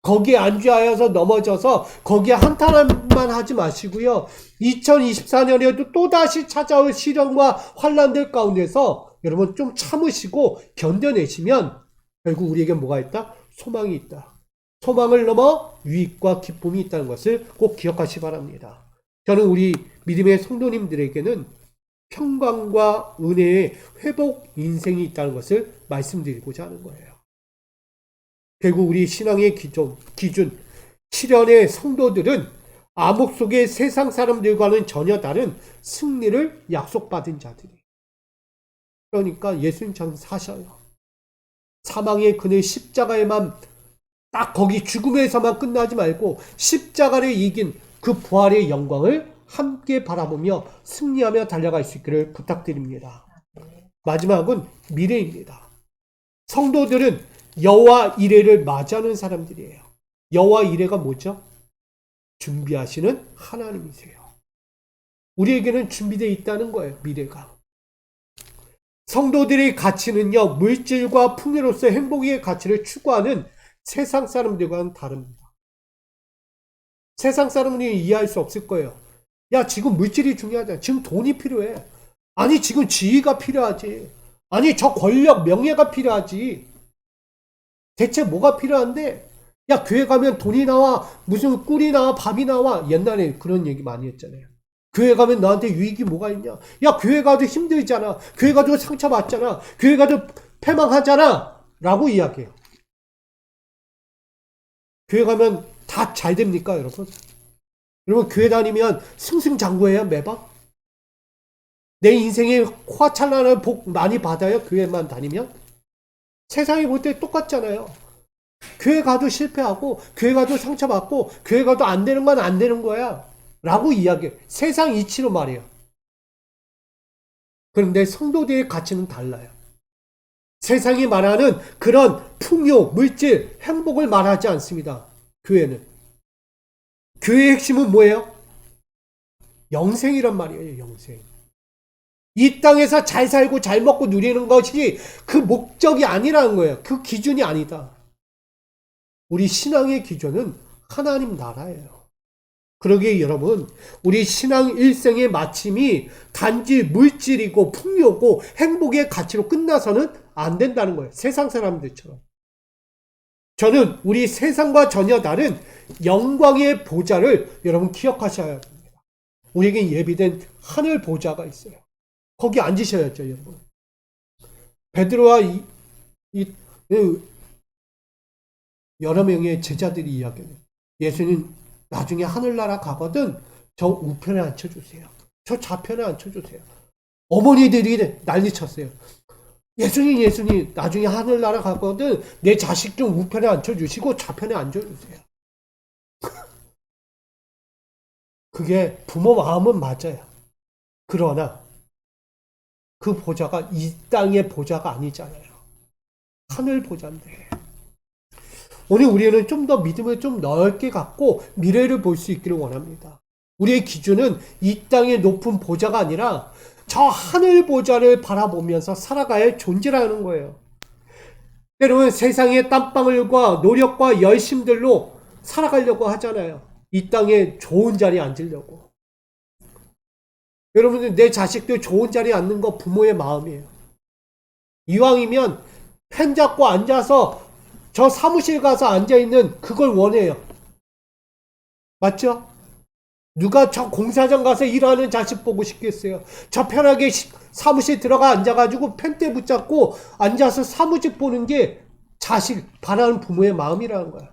거기에 안주하여서 넘어져서 거기에 한탄만 하지 마시고요. 2024년에도 또다시 찾아올 시련과 환난들 가운데서 여러분 좀 참으시고 견뎌내시면 결국 우리에게 뭐가 있다? 소망이 있다. 소망을 넘어 유익과 기쁨이 있다는 것을 꼭 기억하시기 바랍니다. 저는 우리 믿음의 성도님들에게는 평강과 은혜의 회복 인생이 있다는 것을 말씀드리고자 하는 거예요. 결국 우리 신앙의 기준, 시련의 성도들은 암흑 속의 세상 사람들과는 전혀 다른 승리를 약속받은 자들이. 그러니까 예수님처럼 사셔요. 사망의 그늘 십자가에만 딱 거기 죽음에서만 끝나지 말고 십자가를 이긴 그 부활의 영광을 함께 바라보며 승리하며 달려갈 수 있기를 부탁드립니다. 마지막은 미래입니다. 성도들은 여호와 이레를 맞이하는 사람들이에요. 여호와 이레가 뭐죠? 준비하시는 하나님이세요. 우리에게는 준비되어 있다는 거예요. 미래가. 성도들의 가치는요, 물질과 풍요로서 행복의 가치를 추구하는 세상 사람들과는 다릅니다. 세상 사람들이 이해할 수 없을 거예요. 야, 지금 물질이 중요하잖아. 지금 돈이 필요해. 아니, 지금 지위가 필요하지. 아니, 저 권력, 명예가 필요하지. 대체 뭐가 필요한데? 야, 교회 가면 돈이 나와, 무슨 꿀이 나와, 밥이 나와. 옛날에 그런 얘기 많이 했잖아요. 교회 가면 너한테 유익이 뭐가 있냐? 야, 교회 가도 힘들잖아. 교회 가도 상처받잖아. 교회 가도 패망하잖아. 라고 이야기해요. 교회 가면 다 잘 됩니까, 여러분? 여러분, 교회 다니면 승승장구해요, 매번? 내 인생에 화찬란한 복 많이 받아요, 교회만 다니면? 세상이 볼 때 똑같잖아요. 교회 가도 실패하고, 교회 가도 상처받고, 교회 가도 안 되는 건 안 되는 거야. 라고 이야기해요. 세상 이치로 말해요. 그런데 성도들의 가치는 달라요. 세상이 말하는 그런 풍요, 물질, 행복을 말하지 않습니다. 교회는. 교회의 핵심은 뭐예요? 영생이란 말이에요. 영생. 이 땅에서 잘 살고 잘 먹고 누리는 것이 그 목적이 아니라는 거예요. 그 기준이 아니다. 우리 신앙의 기준은 하나님 나라예요. 그러기에 여러분, 우리 신앙 일생의 마침이 단지 물질이고 풍요고 행복의 가치로 끝나서는 안 된다는 거예요. 세상 사람들처럼. 저는 우리 세상과 전혀 다른 영광의 보좌를 여러분 기억하셔야 됩니다. 우리에게 예비된 하늘 보좌가 있어요. 거기 앉으셔야죠, 여러분. 베드로와 여러 명의 제자들이 이야기해요. 예수님 나중에 하늘나라 가거든 저 우편에 앉혀주세요. 저 좌편에 앉혀주세요. 어머니들이 난리쳤어요. 예수님 나중에 하늘나라 가거든 내 자식 좀 우편에 앉혀주시고 좌편에 앉아주세요. 그게 부모 마음은 맞아요. 그러나 그 보좌가 이 땅의 보좌가 아니잖아요. 하늘 보좌인데. 오늘 우리는 좀 더 믿음을 좀 넓게 갖고 미래를 볼 수 있기를 원합니다. 우리의 기준은 이 땅의 높은 보좌가 아니라 저 하늘 보좌를 바라보면서 살아가야 할 존재라는 거예요. 때로는 세상의 땀방울과 노력과 열심들로 살아가려고 하잖아요. 이 땅에 좋은 자리에 앉으려고. 여러분들 내 자식들 좋은 자리에 앉는 거 부모의 마음이에요. 이왕이면 펜 잡고 앉아서 저 사무실 가서 앉아있는 그걸 원해요. 맞죠? 누가 저 공사장 가서 일하는 자식 보고 싶겠어요? 저 편하게 사무실 들어가 앉아가지고 펜대 붙잡고 앉아서 사무직 보는 게 자식 바라는 부모의 마음이라는 거야.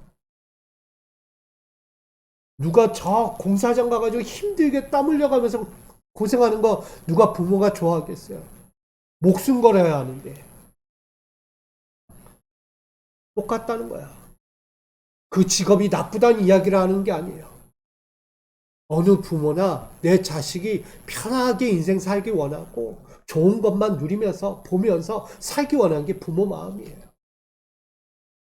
누가 저 공사장 가가지고 힘들게 땀 흘려가면서 고생하는 거 누가 부모가 좋아하겠어요? 목숨 걸어야 하는데. 똑같다는 거야. 그 직업이 나쁘다는 이야기를 하는 게 아니에요. 어느 부모나 내 자식이 편하게 인생 살기 원하고 좋은 것만 누리면서 보면서 살기 원하는 게 부모 마음이에요.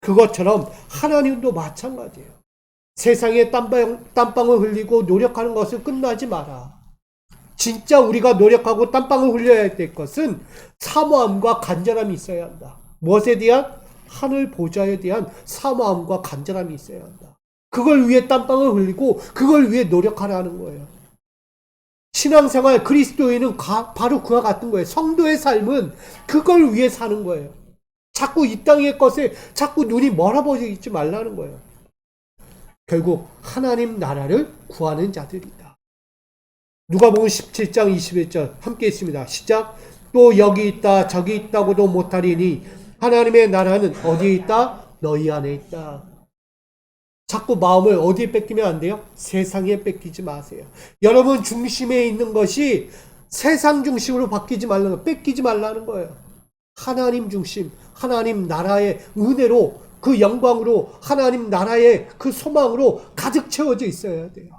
그것처럼 하나님도 마찬가지예요. 세상에 땀방울 흘리고 노력하는 것을 끝나지 마라. 진짜 우리가 노력하고 땀방울 흘려야 될 것은 사모함과 간절함이 있어야 한다. 무엇에 대한? 하늘 보좌에 대한 사모함과 간절함이 있어야 한다. 그걸 위해 땀방울 흘리고 그걸 위해 노력하라는 거예요. 신앙생활 그리스도인은 바로 그와 같은 거예요. 성도의 삶은 그걸 위해 사는 거예요. 자꾸 이 땅의 것에 자꾸 눈이 멀어버리지 말라는 거예요. 결국 하나님 나라를 구하는 자들이다. 누가복음 17장 21절 함께 있습니다. 시작. 또 여기 있다 저기 있다고도 못하리니 하나님의 나라는 어디에 있다? 너희 안에 있다. 자꾸 마음을 어디에 뺏기면 안 돼요? 세상에 뺏기지 마세요. 여러분 중심에 있는 것이 세상 중심으로 바뀌지 말라는 거예요. 뺏기지 말라는 거예요. 하나님 중심, 하나님 나라의 은혜로 그 영광으로 하나님 나라의 그 소망으로 가득 채워져 있어야 돼요.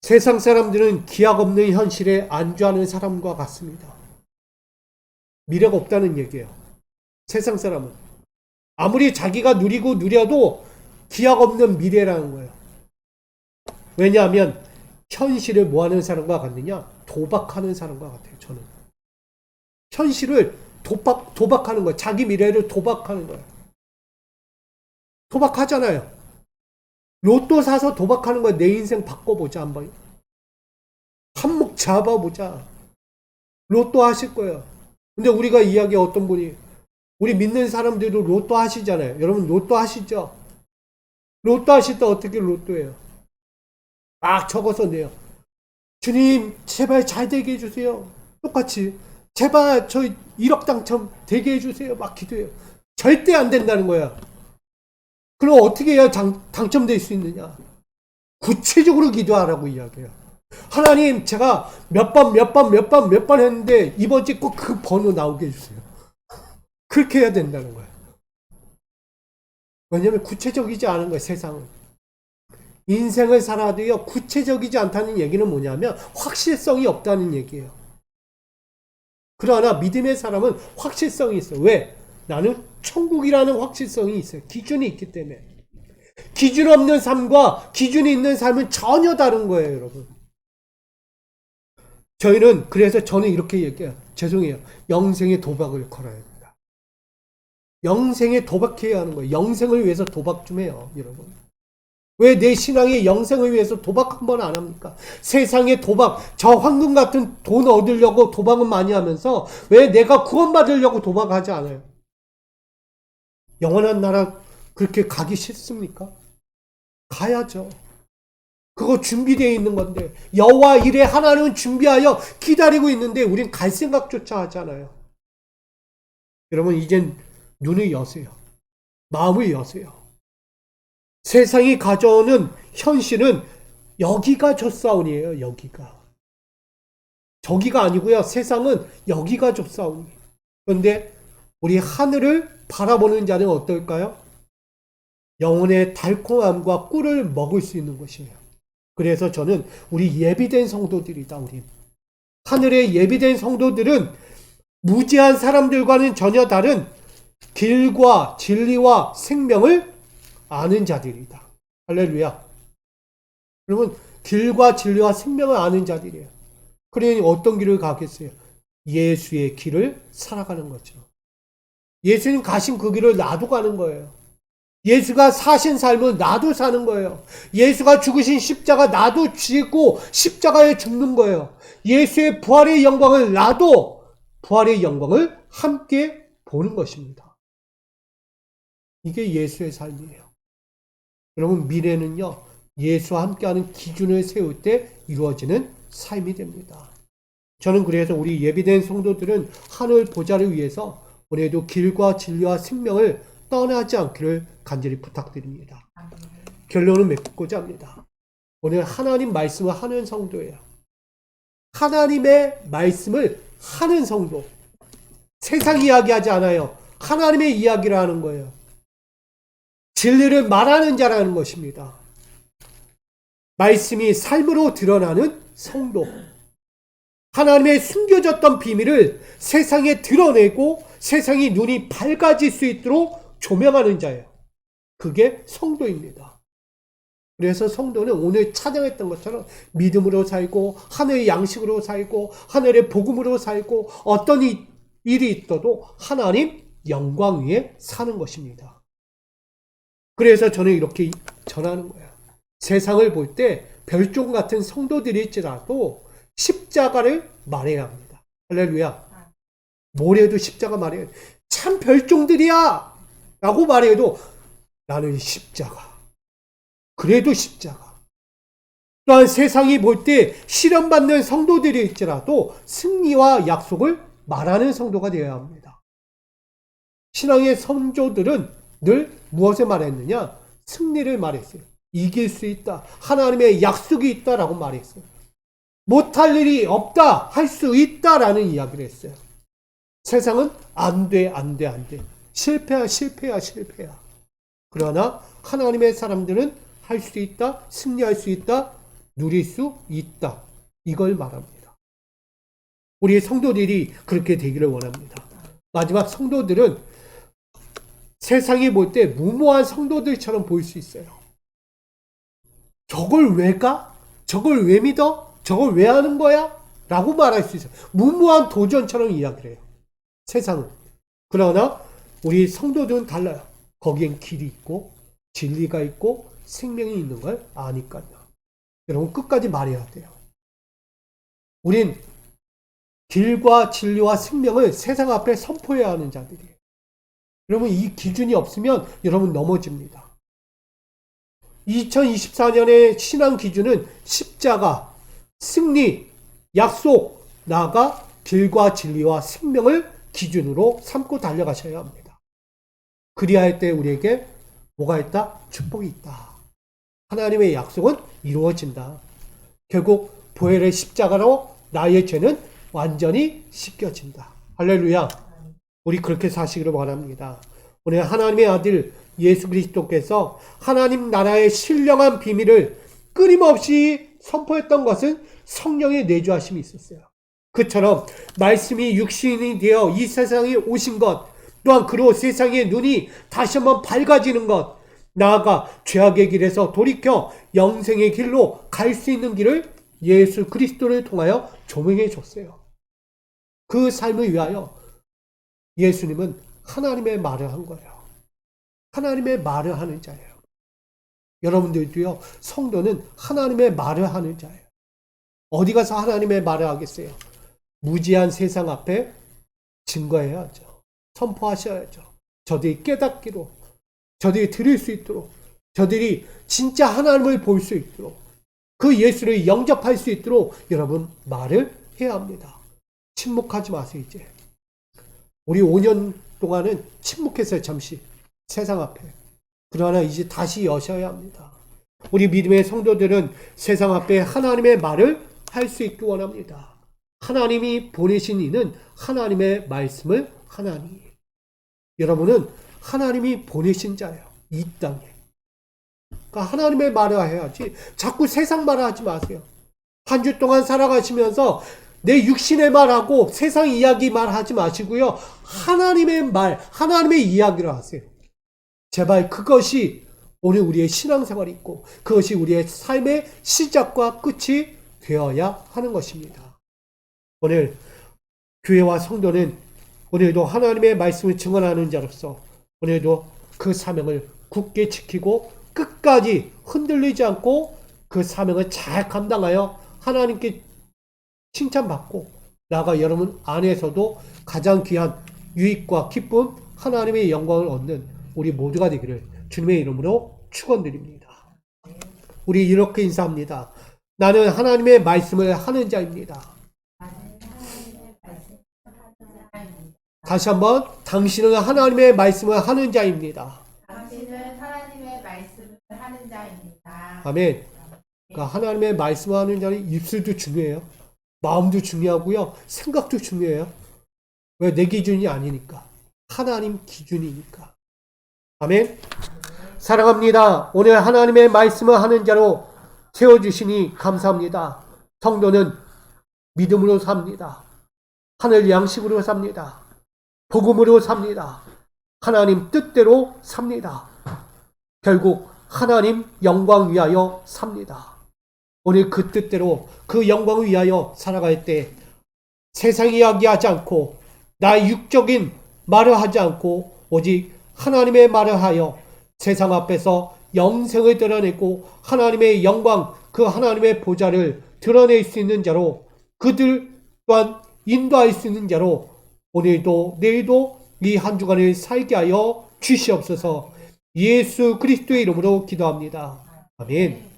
세상 사람들은 기약 없는 현실에 안주하는 사람과 같습니다. 미래가 없다는 얘기예요. 세상 사람은. 아무리 자기가 누리고 누려도 기약 없는 미래라는 거예요. 왜냐하면 현실을 뭐 하는 사람과 같느냐? 도박하는 사람과 같아요. 저는. 현실을 도박하는 거예요. 자기 미래를 도박하는 거예요. 도박하잖아요. 로또 사서 도박하는 거예요. 내 인생 바꿔보자 한번. 한몫 잡아보자. 로또 하실 거예요. 근데 우리가 이야기 어떤 분이 우리 믿는 사람들도 로또 하시잖아요. 여러분 로또 하시죠? 로또 하실 때 어떻게 로또예요? 막 적어서 내요. 주님 제발 잘 되게 해주세요. 똑같이 제발 저 1억 당첨 되게 해주세요. 막 기도해요. 절대 안 된다는 거야. 그럼 어떻게 해야 당첨될 수 있느냐? 구체적으로 기도하라고 이야기해요. 하나님 제가 몇 번 했는데 이번 주에 꼭 그 번호 나오게 해주세요. 그렇게 해야 된다는 거예요. 왜냐하면 구체적이지 않은 거예요. 세상은. 인생을 살아도요 구체적이지 않다는 얘기는 뭐냐면 확실성이 없다는 얘기예요. 그러나 믿음의 사람은 확실성이 있어요. 왜? 나는 천국이라는 확실성이 있어요. 기준이 있기 때문에. 기준 없는 삶과 기준이 있는 삶은 전혀 다른 거예요, 여러분. 그래서 저는 이렇게 얘기해요. 죄송해요. 영생의 도박을 걸어야 합니다. 영생에 도박해야 하는 거예요. 영생을 위해서 도박 좀 해요, 여러분. 왜 내 신앙의 영생을 위해서 도박 한 번 안 합니까? 세상의 도박, 저 황금 같은 돈 얻으려고 도박은 많이 하면서 왜 내가 구원받으려고 도박하지 않아요? 영원한 나라 그렇게 가기 싫습니까? 가야죠. 그거 준비되어 있는 건데 여호와 이레 하나님은 준비하여 기다리고 있는데 우린 갈 생각조차 하잖아요. 여러분 이젠 눈을 여세요. 마음을 여세요. 세상이 가져오는 현실은 여기가 좁사온이에요. 여기가. 저기가 아니고요. 세상은 여기가 좁사온이. 그런데 우리 하늘을 바라보는 자는 어떨까요? 영혼의 달콤함과 꿀을 먹을 수 있는 것이에요. 그래서 저는 우리 예비된 성도들이다. 우리 하늘의 예비된 성도들은 무지한 사람들과는 전혀 다른 길과 진리와 생명을 아는 자들이다. 할렐루야. 여러분 길과 진리와 생명을 아는 자들이에요. 그러니 어떤 길을 가겠어요? 예수의 길을 살아가는 거죠. 예수님 가신 그 길을 나도 가는 거예요. 예수가 사신 삶을 나도 사는 거예요. 예수가 죽으신 십자가 나도 지고 십자가에 죽는 거예요. 예수의 부활의 영광을 나도 부활의 영광을 함께 보는 것입니다. 이게 예수의 삶이에요. 여러분 미래는요. 예수와 함께하는 기준을 세울 때 이루어지는 삶이 됩니다. 저는 그래서 우리 예비된 성도들은 하늘 보좌를 위해서 오늘도 길과 진리와 생명을 떠나지 않기를 간절히 부탁드립니다. 결론을 맺고자 합니다. 오늘 하나님 말씀을 하는 성도예요. 하나님의 말씀을 하는 성도. 세상 이야기하지 않아요. 하나님의 이야기를 하는 거예요. 진리를 말하는 자라는 것입니다. 말씀이 삶으로 드러나는 성도. 하나님의 숨겨졌던 비밀을 세상에 드러내고 세상이 눈이 밝아질 수 있도록 조명하는 자예요. 그게 성도입니다. 그래서 성도는 오늘 찬양했던 것처럼 믿음으로 살고 하늘의 양식으로 살고 하늘의 복음으로 살고 어떤 일이 있어도 하나님 영광 위에 사는 것입니다. 그래서 저는 이렇게 전하는 거예요. 세상을 볼 때 별종 같은 성도들일지라도 십자가를 말해야 합니다. 할렐루야. 뭐래도 십자가 말해야 돼. 참 별종들이야! 라고 말해도 나는 십자가. 그래도 십자가. 또한 세상이 볼 때 시련받는 성도들일지라도 승리와 약속을 말하는 성도가 되어야 합니다. 신앙의 선조들은 늘 무엇을 말했느냐? 승리를 말했어요. 이길 수 있다. 하나님의 약속이 있다라고 말했어요. 못할 일이 없다. 할 수 있다라는 이야기를 했어요. 세상은 안 돼, 안 돼, 안 돼. 실패야, 실패야, 실패야. 그러나 하나님의 사람들은 할 수 있다, 승리할 수 있다, 누릴 수 있다. 이걸 말합니다. 우리 성도들이 그렇게 되기를 원합니다. 마지막 성도들은 세상이 볼 때 무모한 성도들처럼 보일 수 있어요. 저걸 왜 가? 저걸 왜 믿어? 저걸 왜 하는 거야? 라고 말할 수 있어요. 무모한 도전처럼 이야기를 해요. 세상은. 그러나 우리 성도들은 달라요. 거기엔 길이 있고 진리가 있고 생명이 있는 걸 아니까요. 여러분 끝까지 말해야 돼요. 우린 길과 진리와 생명을 세상 앞에 선포해야 하는 자들이에요. 여러분 이 기준이 없으면 여러분 넘어집니다. 2024년의 신앙 기준은 십자가, 승리, 약속, 나아가 길과 진리와 생명을 기준으로 삼고 달려가셔야 합니다. 그리할 때 우리에게 뭐가 있다? 축복이 있다. 하나님의 약속은 이루어진다. 결국 보혈의 십자가로 나의 죄는 완전히 씻겨진다. 할렐루야. 우리 그렇게 사시기를 바랍니다. 오늘 하나님의 아들 예수 그리스도께서 하나님 나라의 신령한 비밀을 끊임없이 선포했던 것은 성령의 내주하심이 있었어요. 그처럼 말씀이 육신이 되어 이 세상에 오신 것, 또한 그로 세상의 눈이 다시 한번 밝아지는 것, 나아가 죄악의 길에서 돌이켜 영생의 길로 갈 수 있는 길을 예수 그리스도를 통하여 조명해 줬어요. 그 삶을 위하여 예수님은 하나님의 말을 한 거예요. 하나님의 말을 하는 자예요. 여러분들도요, 성도는 하나님의 말을 하는 자예요. 어디 가서 하나님의 말을 하겠어요? 무지한 세상 앞에 증거해야죠. 선포하셔야죠. 저들이 깨닫기로, 저들이 들을 수 있도록, 저들이 진짜 하나님을 볼 수 있도록, 그 예수를 영접할 수 있도록 여러분 말을 해야 합니다. 침묵하지 마세요, 이제. 우리 5년 동안은 침묵했어요, 잠시. 세상 앞에. 그러나 이제 다시 여셔야 합니다. 우리 믿음의 성도들은 세상 앞에 하나님의 말을 할 수 있기 원합니다. 하나님이 보내신 이는 하나님의 말씀을 하나니. 여러분은 하나님이 보내신 자예요. 이 땅에. 그러니까 하나님의 말을 해야지 자꾸 세상 말을 하지 마세요. 한 주 동안 살아가시면서 내 육신의 말하고 세상 이야기 말하지 마시고요. 하나님의 말, 하나님의 이야기를 하세요. 제발 그것이 오늘 우리의 신앙생활이 있고 그것이 우리의 삶의 시작과 끝이 되어야 하는 것입니다. 오늘 교회와 성도는 오늘도 하나님의 말씀을 증언하는 자로서 오늘도 그 사명을 굳게 지키고 끝까지 흔들리지 않고 그 사명을 잘 감당하여 하나님께 칭찬받고 나아가 여러분 안에서도 가장 귀한 유익과 기쁨, 하나님의 영광을 얻는 우리 모두가 되기를 주님의 이름으로 축원드립니다. 우리 이렇게 인사합니다. 나는 하나님의 말씀을 하는 자입니다. 다시 한번 당신은 하나님의 말씀을 하는 자입니다. 당신은 하나님의 말씀을 하는 자입니다. 아멘. 그러니까 하나님의 말씀을 하는 자는 입술도 중요해요. 마음도 중요하고요. 생각도 중요해요. 왜? 내 기준이 아니니까. 하나님 기준이니까. 아멘. 사랑합니다. 오늘 하나님의 말씀을 하는 자로 세워주시니 감사합니다. 성도는 믿음으로 삽니다. 하늘 양식으로 삽니다. 복음으로 삽니다. 하나님 뜻대로 삽니다. 결국 하나님 영광 위하여 삽니다. 오늘 그 뜻대로 그 영광을 위하여 살아갈 때 세상 이야기하지 않고 나의 육적인 말을 하지 않고 오직 하나님의 말을 하여 세상 앞에서 영생을 드러내고 하나님의 영광, 그 하나님의 보좌를 드러낼 수 있는 자로 그들 또한 인도할 수 있는 자로 오늘도 내일도 이 한 주간을 살게 하여 주시옵소서. 예수 그리스도의 이름으로 기도합니다. 아멘.